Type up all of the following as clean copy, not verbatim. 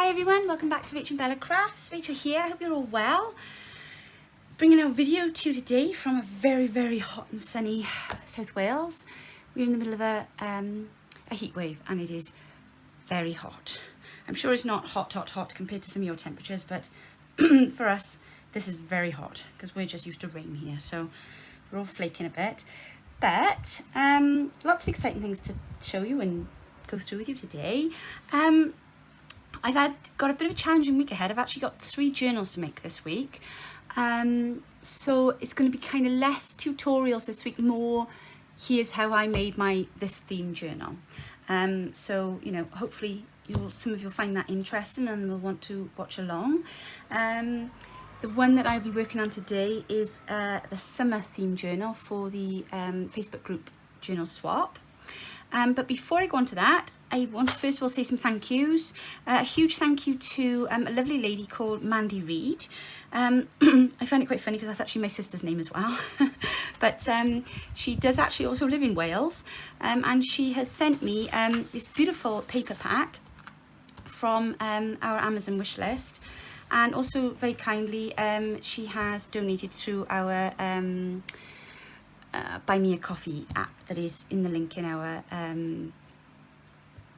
Hi everyone, welcome back to RachandBellaCrafts. Rachel here, I hope you're all well. Bringing out a video to you today from a very, very hot and sunny South Wales. We're in the middle of a heat wave and it is very hot. I'm sure it's not hot compared to some of your temperatures, but for us this is very hot because we're just used to rain here, so we're all flaking a bit. But lots of exciting things to show you and go through with you today. I've got a bit of a challenging week ahead. I've actually got 3 journals to make this week. So it's going to be kind of less tutorials this week, more here's how I made this theme journal. So, you know, hopefully some of you'll find that interesting and will want to watch along. The one that I'll be working on today is the summer theme journal for the Facebook group Journal Swap. But before I go on to that, I want to first of all say some thank yous. A huge thank you to a lovely lady called Mandy Reed. I find it quite funny because that's actually my sister's name as well. But she does actually also live in Wales. And she has sent me this beautiful paper pack from our Amazon wish list. And also very kindly, she has donated through our Buy Me a Coffee app that is in the link in our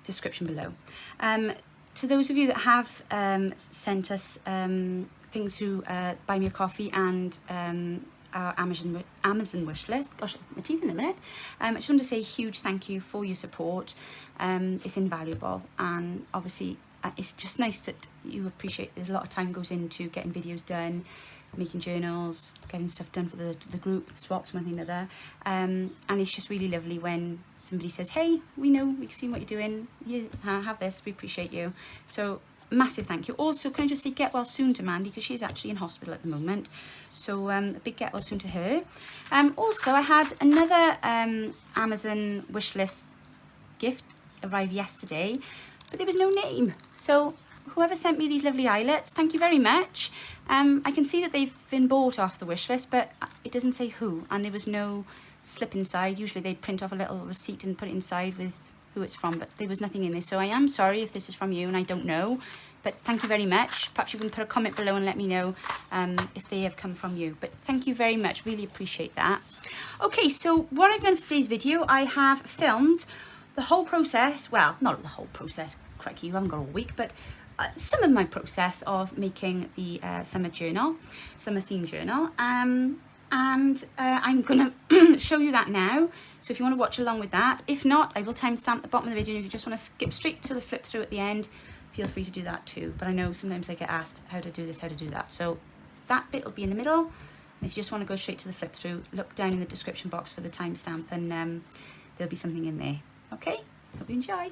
description below. To those of you that have sent us things through Buy Me a Coffee and our Amazon wish list, gosh, my teeth in a minute. I just want to say a huge thank you for your support. It's invaluable, and obviously it's just nice that you appreciate there's a lot of time goes into getting videos done, making journals, getting stuff done for the group, swaps, one thing or another. And it's just really lovely when somebody says, hey, we know, we can see what you're doing, you have this, we appreciate you. So massive thank you. Also, can I just say get well soon to Mandy, because she's actually in hospital at the moment. So a big get well soon to her. Also, I had another Amazon wishlist gift arrive yesterday, but there was no name. So whoever sent me these lovely eyelets, thank you very much. I can see that they've been bought off the wish list, but it doesn't say who, and there was no slip inside. Usually they print off a little receipt and put it inside with who it's from, but there was nothing in there. So I am sorry if this is from you and I don't know, but thank you very much. Perhaps you can put a comment below and let me know if they have come from you, but thank you very much, really appreciate that. Okay, so what I've done for today's video, I have filmed the whole process, well, not the whole process, crikey, you haven't got a week, but some of my process of making the summer theme journal, and I'm gonna show you that now. So if you want to watch along with that, if not, I will timestamp the bottom of the video, and if you just want to skip straight to the flip through at the end, feel free to do that too. But I know sometimes I get asked how to do this, how to do that, so that bit will be in the middle, and if you just want to go straight to the flip through, look down in the description box for the timestamp, and there'll be something in there. Okay, hope you enjoy.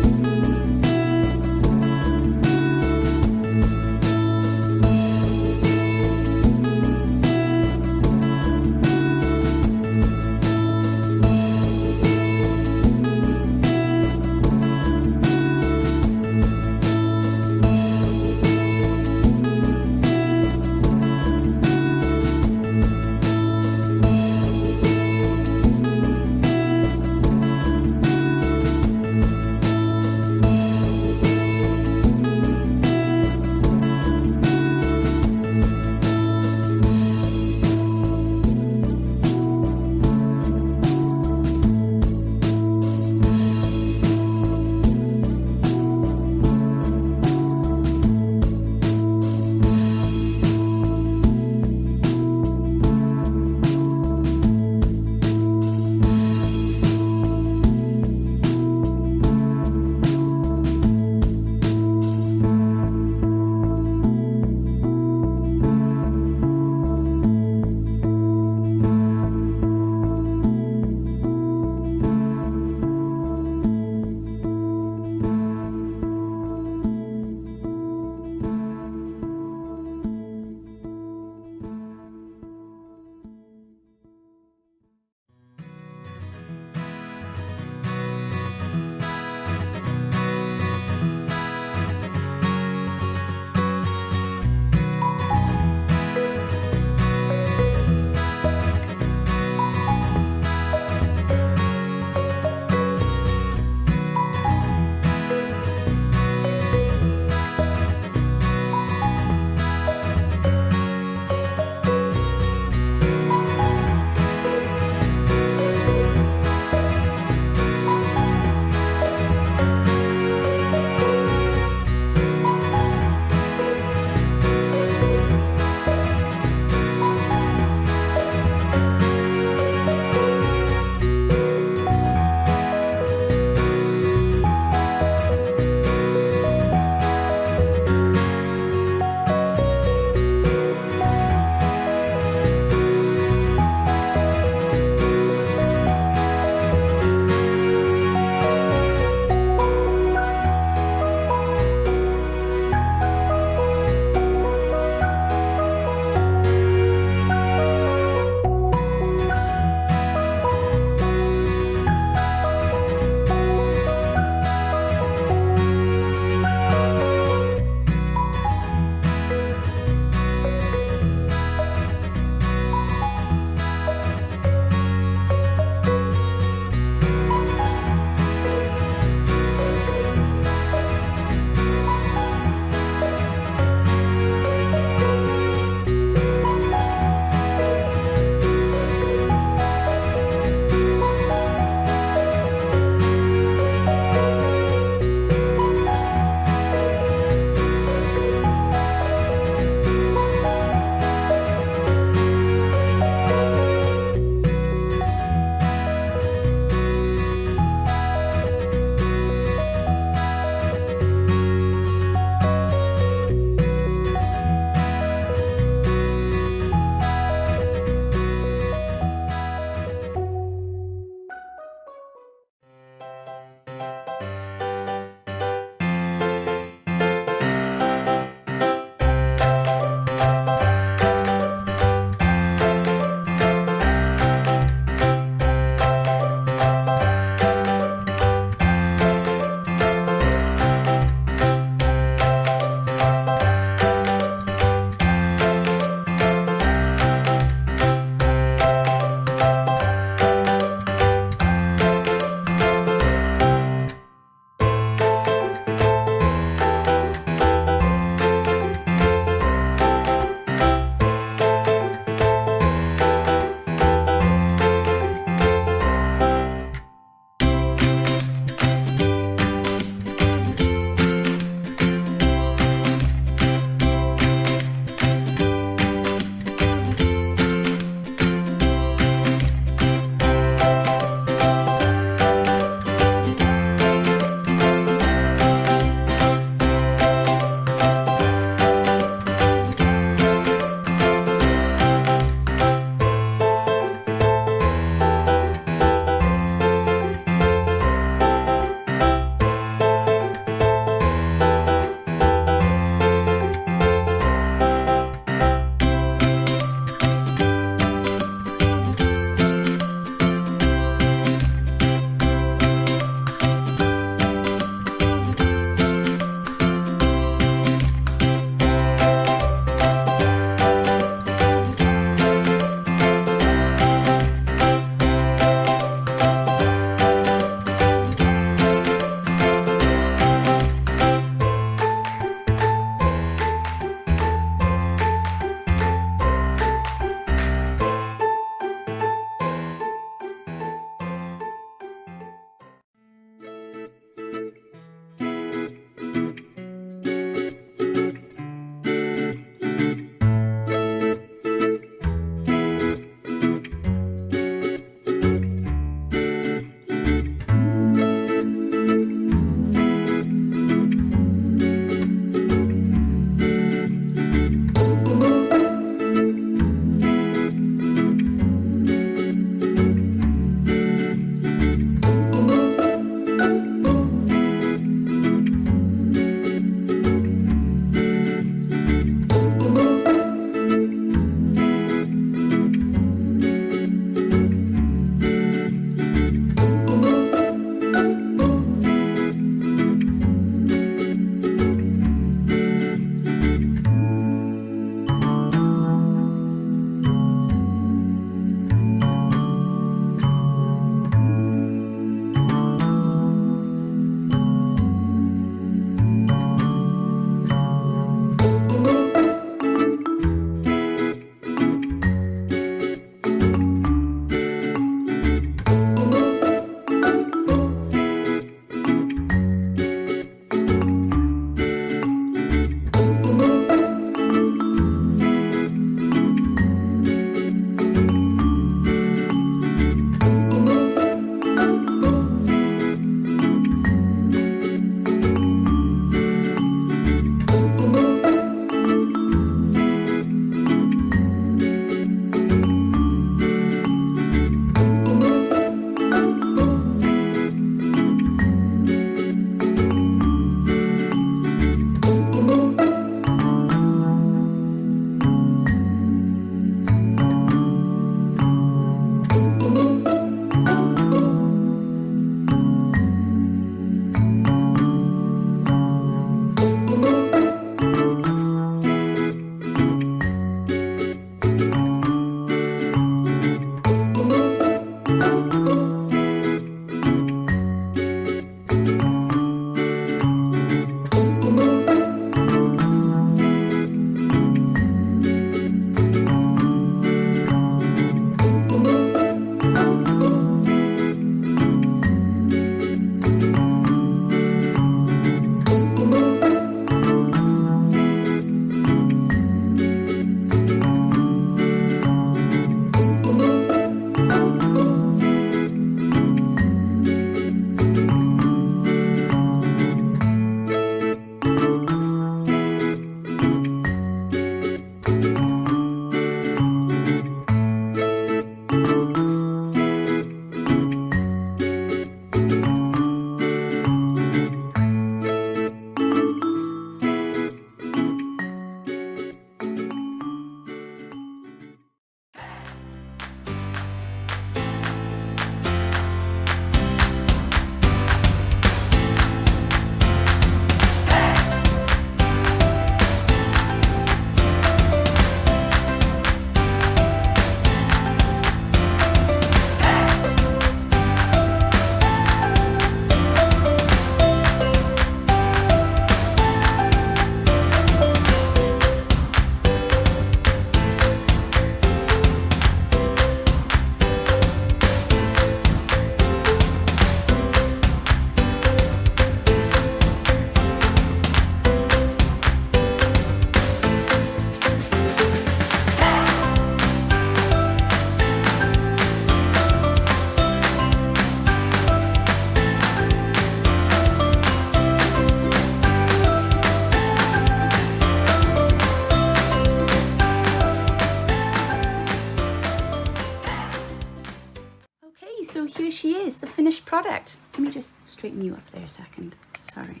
product. Let me just straighten you up there a second. Sorry.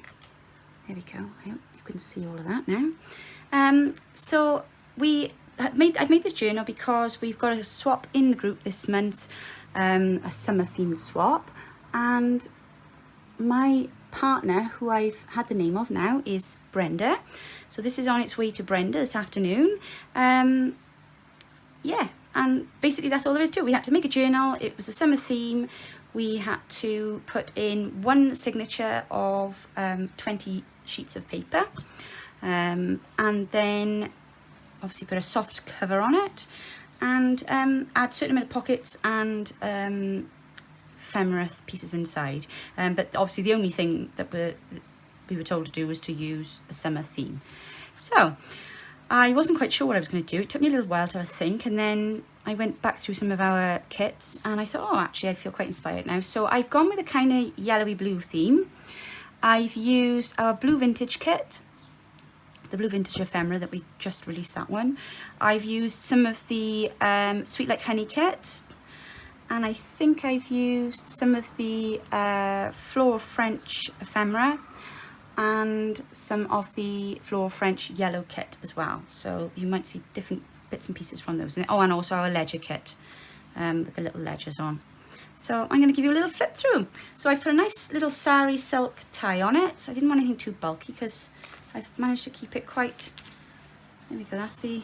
There we go. I hope you can see all of that now. So I've made this journal because we've got a swap in the group this month, a summer themed swap, and my partner, who I've had the name of now, is Brenda. So this is on its way to Brenda this afternoon. Yeah, and basically that's all there is to it. We had to make a journal. It was a summer theme. We had to put in one signature of 20 sheets of paper, and then obviously put a soft cover on it, and add a certain amount of pockets and ephemera pieces inside. But obviously the only thing that we were told to do was to use a summer theme. So I wasn't quite sure what I was going to do. It took me a little while to have a think, and then I went back through some of our kits and I thought, oh, actually I feel quite inspired now. So I've gone with a kind of yellowy blue theme. I've used our blue vintage kit, the blue vintage ephemera that we just released, that one. I've used some of the Sweet Like Honey kit, and I think I've used some of the Floral French ephemera and some of the Floral French yellow kit as well. So you might see different bits and pieces from those. And also our ledger kit with the little ledgers on. So I'm going to give you a little flip through. So I've put a nice little sari silk tie on it. So I didn't want anything too bulky because I've managed to keep it quite, there we go, that's the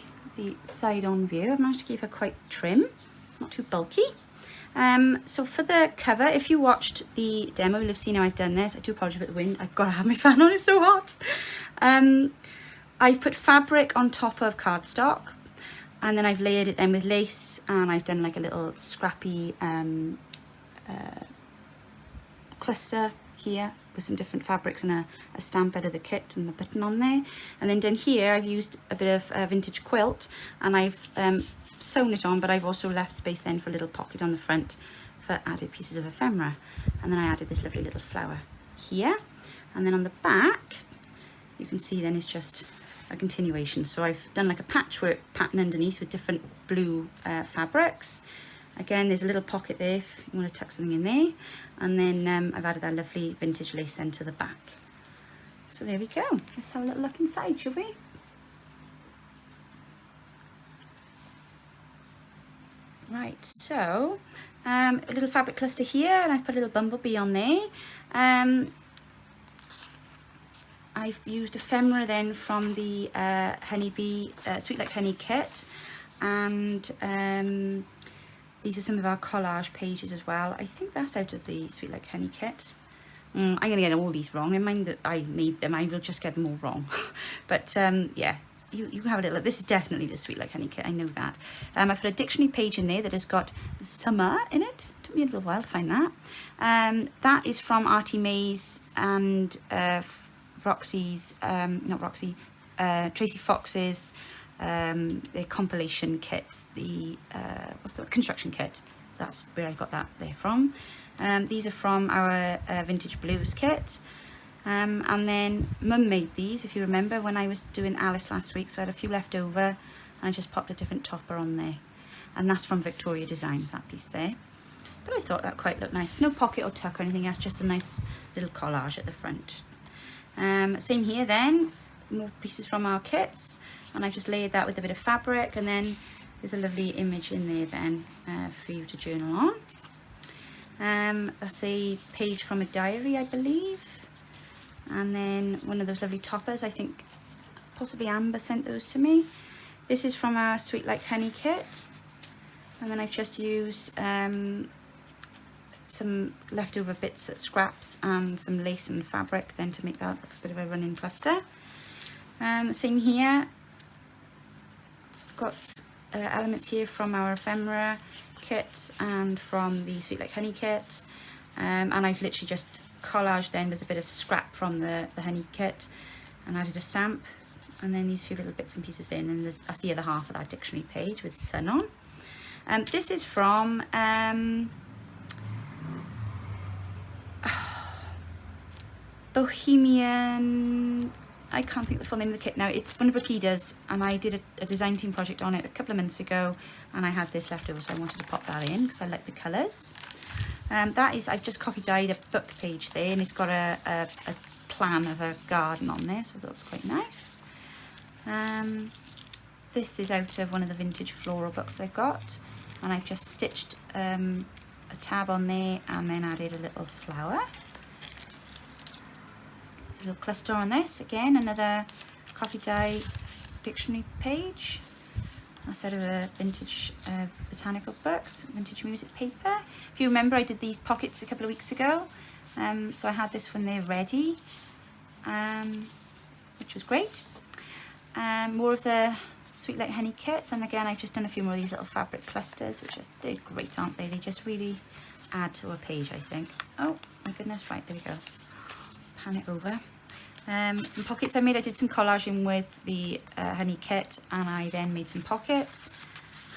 side on view. I've managed to keep her quite trim, not too bulky. So for the cover, if you watched the demo, you'll have seen how I've done this. I do apologise about the wind. I've got to have my fan on, it's so hot. I've put fabric on top of cardstock, and then I've layered it then with lace, and I've done like a little scrappy cluster here with some different fabrics and a stamp out of the kit and a button on there. And then down here I've used a bit of vintage quilt, and I've sewn it on, but I've also left space then for a little pocket on the front for added pieces of ephemera. And then I added this lovely little flower here, and then on the back you can see then it's just a continuation. So I've done like a patchwork pattern underneath with different blue fabrics. Again, there's a little pocket there if you want to tuck something in there, and then I've added that lovely vintage lace then to the back. So there we go. Let's have a little look inside, shall we? Right, so a little fabric cluster here, and I've put a little bumblebee on there. I've used ephemera then from the honeybee Sweet Like Honey kit, and these are some of our collage pages as well. I think that's out of the Sweet Like Honey kit. I'm going to get all these wrong. Never mind that I made them, I will just get them all wrong. But yeah, you can have a little look. This is definitely the Sweet Like Honey kit, I know that. I put a dictionary page in there that has got summer in it. Took me a little while to find that. That is from Artie May's and Roxy's, not Roxy, Tracy Fox's, their compilation kit, the what's the construction kit. That's where I got that there from. These are from our vintage blues kit, and then Mum made these, if you remember, when I was doing Alice last week. So I had a few left over, and I just popped a different topper on there, and that's from Victoria Designs, that piece there. But I thought that quite looked nice. No pocket or tuck or anything else, just a nice little collage at the front. Same here then, more pieces from our kits, and I've just layered that with a bit of fabric, and then there's a lovely image in there then for you to journal on. That's a page from a diary, I believe, and then one of those lovely toppers. I think possibly Amber sent those to me. This is from our Sweet Like Honey kit, and then I've just used some leftover bits, scraps, and some lace and fabric then to make that a bit of a running cluster. Same here, got elements here from our ephemera kits and from the Sweet Like Honey kit, and I've literally just collaged then with a bit of scrap from the honey kit and added a stamp, and then these few little bits and pieces in, and that's the other half of that dictionary page with sun on. This is from Bohemian, I can't think of the full name of the kit now. It's one of Burkida's, and I did a design team project on it a couple of months ago, and I had this left over, so I wanted to pop that in because I like the colours. That is, I've just copy dyed a book page there, and it's got a plan of a garden on there, so that was quite nice. This is out of one of the vintage floral books that I've got, and I've just stitched a tab on there and then added a little flower. There's a little cluster on this, again another copy dye dictionary page. That's out of a vintage botanical books, vintage music paper. If you remember, I did these pockets a couple of weeks ago, so I had this when they're ready, which was great. More of the Sweet Like Honey kits, and again I've just done a few more of these little fabric clusters, which they're great, aren't they? They just really add to a page, I think. Oh my goodness, right, there we go. Pan it over. Some pockets I made. I did some collaging with the honey kit, and I then made some pockets.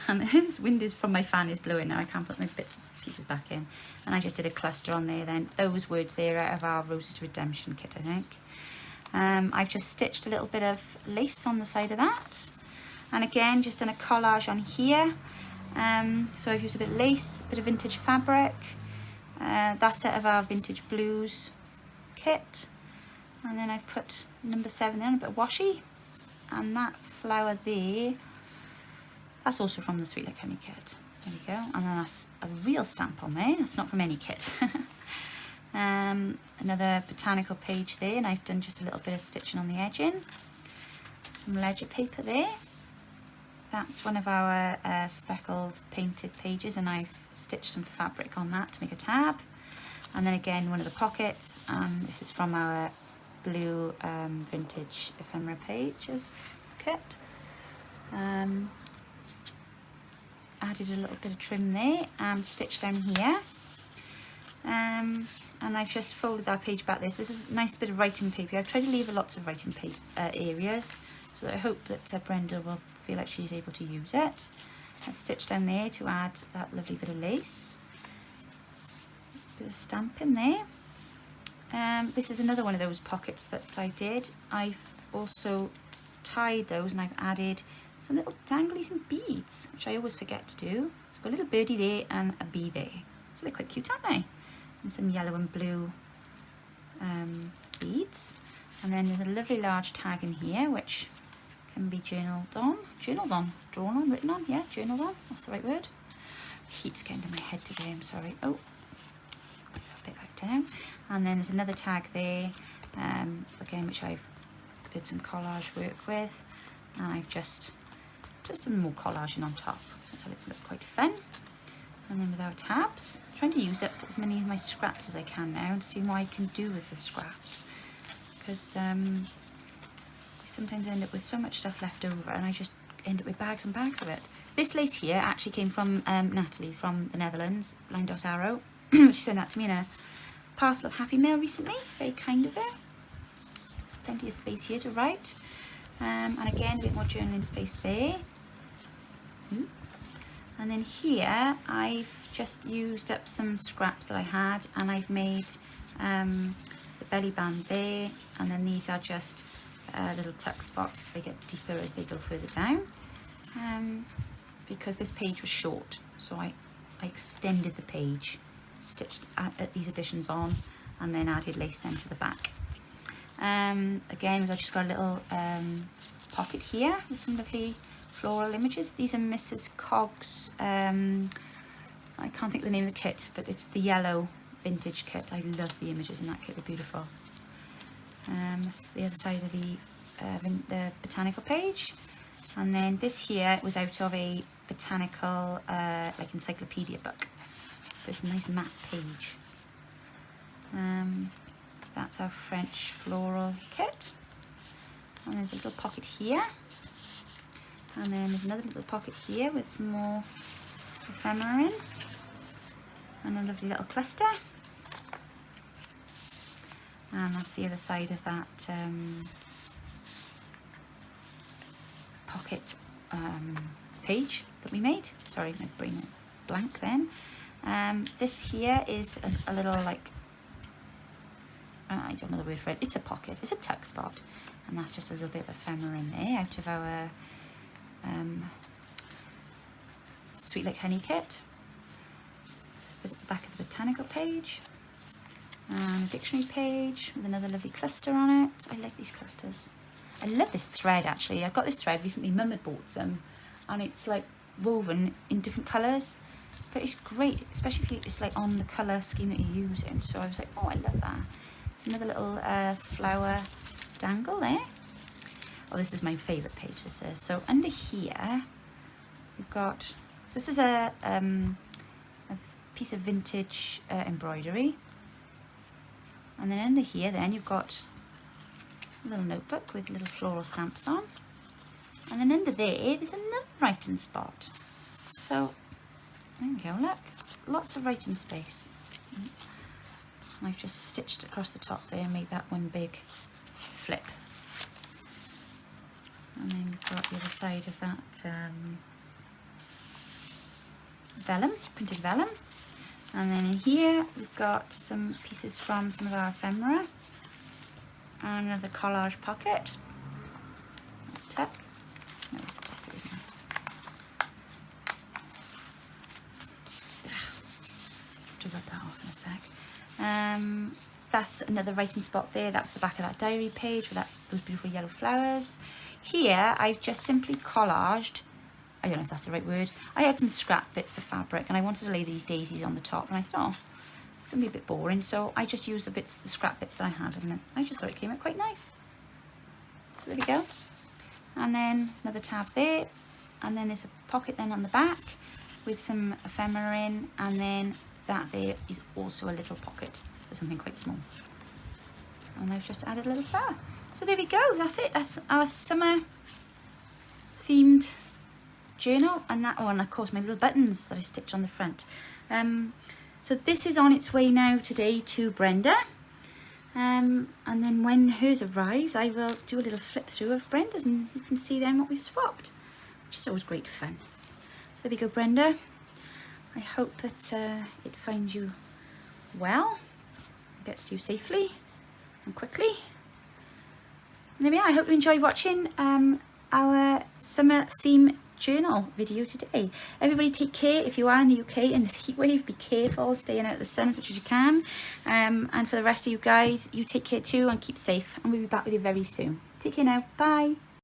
And this wind is from my fan is blowing now. I can't put my bits and pieces back in. And I just did a cluster on there. Then those words there out of our Roses to Redemption kit, I think. I've just stitched a little bit of lace on the side of that, and again just done a collage on here. So I've used a bit of lace, a bit of vintage fabric. That's out of our Vintage Blues kit. And then I've put number 7 in, a bit of washi, and that flower there, that's also from the Sweet Like Honey kit. There we go. And then that's a real stamp on there. That's not from any kit. Another botanical page there, and I've done just a little bit of stitching on the edging. Some ledger paper there. That's one of our speckled painted pages, and I've stitched some fabric on that to make a tab. And then again, one of the pockets, and this is from our blue vintage ephemera pages kit. Added a little bit of trim there and stitched down here. And I've just folded that page back there. So this is a nice bit of writing paper. I've tried to leave lots of writing paper areas, so that I hope that Brenda will feel like she's able to use it. I've stitched down there to add that lovely bit of lace. Bit of stamping there. This is another one of those pockets that I did. I've also tied those, and I've added some little danglies and beads, which I always forget to do. So I've got a little birdie there and a bee there. So they're quite cute, aren't they? And some yellow and blue beads. And then there's a lovely large tag in here, which can be drawn on, written on, yeah, journaled on, that's the right word. Heat's getting to my head today, I'm sorry. Oh, a bit back down. And then there's another tag there, again, which I've did some collage work with, and I've just done more collaging on top. I thought it looked quite fun. And then with our tabs, I'm trying to use up as many of my scraps as I can now and see what I can do with the scraps, because we sometimes end up with so much stuff left over, and I just end up with bags and bags of it. This lace here actually came from Natalie from the Netherlands, Line Dot Arrow. She sent that to me in a parcel of Happy Mail recently, very kind of her. There's plenty of space here to write, and again a bit more journaling space there. And then here I've just used up some scraps that I had, and I've made there's a belly band there, and then these are just little tuck spots. They get deeper as they go further down, because this page was short, so I extended the page, stitched these additions on, and then added lace then to the back. Again, I've just got a little pocket here with some lovely floral images. These are Mrs. Cogg's, I can't think of the name of the kit, but it's the yellow vintage kit. I love the images in that kit, they're beautiful. That's the other side of the botanical page. And then this here was out of a botanical like encyclopedia book. So it's a nice map page. That's our French floral kit. And there's a little pocket here. And then there's another little pocket here with some more ephemera in. And a lovely little cluster. And that's the other side of that pocket page that we made. Sorry, my brain went blank then. This here is a little, like, I don't know the word for it. It's a pocket. It's a tuck spot. And that's just a little bit of ephemera in there out of our Sweet Like Honey kit. It's the back of the botanical page. And a dictionary page with another lovely cluster on it. I like these clusters. I love this thread actually. I got this thread recently, Mum had bought some, and it's like woven in different colours. But it's great, especially if it's like on the colour scheme that you're using. So I was like, oh, I love that. It's another little flower dangle there. Oh, this is my favourite page, this is. So under here, we've got, so this is a piece of vintage embroidery. And then under here then you've got a little notebook with little floral stamps on. And then under there's another writing spot. So there we go, look, lots of writing space. And I've just stitched across the top there and made that one big flip. And then we've got the other side of that vellum, printed vellum. And then in here we've got some pieces from some of our ephemera. And another collage pocket. Tuck. No, it's a pocket, isn't it? To rub that off in a sec. That's another writing spot there. That was the back of that diary page with those beautiful yellow flowers. Here I've just simply collaged, I don't know if that's the right word. I had some scrap bits of fabric and I wanted to lay these daisies on the top, and I thought, oh, it's going to be a bit boring, so I just used the scrap bits that I had, and I just thought it came out quite nice. So there we go. And then there's another tab there, and then there's a pocket then on the back with some ephemera in, and then that there is also a little pocket for something quite small. And I've just added a little flower. So there we go, that's it. That's our summer themed journal, and that, oh, and of course my little buttons that I stitch on the front. So this is on its way now today to Brenda, and then when hers arrives I will do a little flip through of Brenda's, and you can see then what we've swapped, which is always great fun. So there we go, Brenda. I hope that it finds you well, gets to you safely and quickly. And there we are. I hope you enjoyed watching our summer theme journal video today. Everybody take care. If you are in the UK in this heat wave, be careful, staying out of the sun as much as you can. And for the rest of you guys, you take care too and keep safe. And we'll be back with you very soon. Take care now. Bye.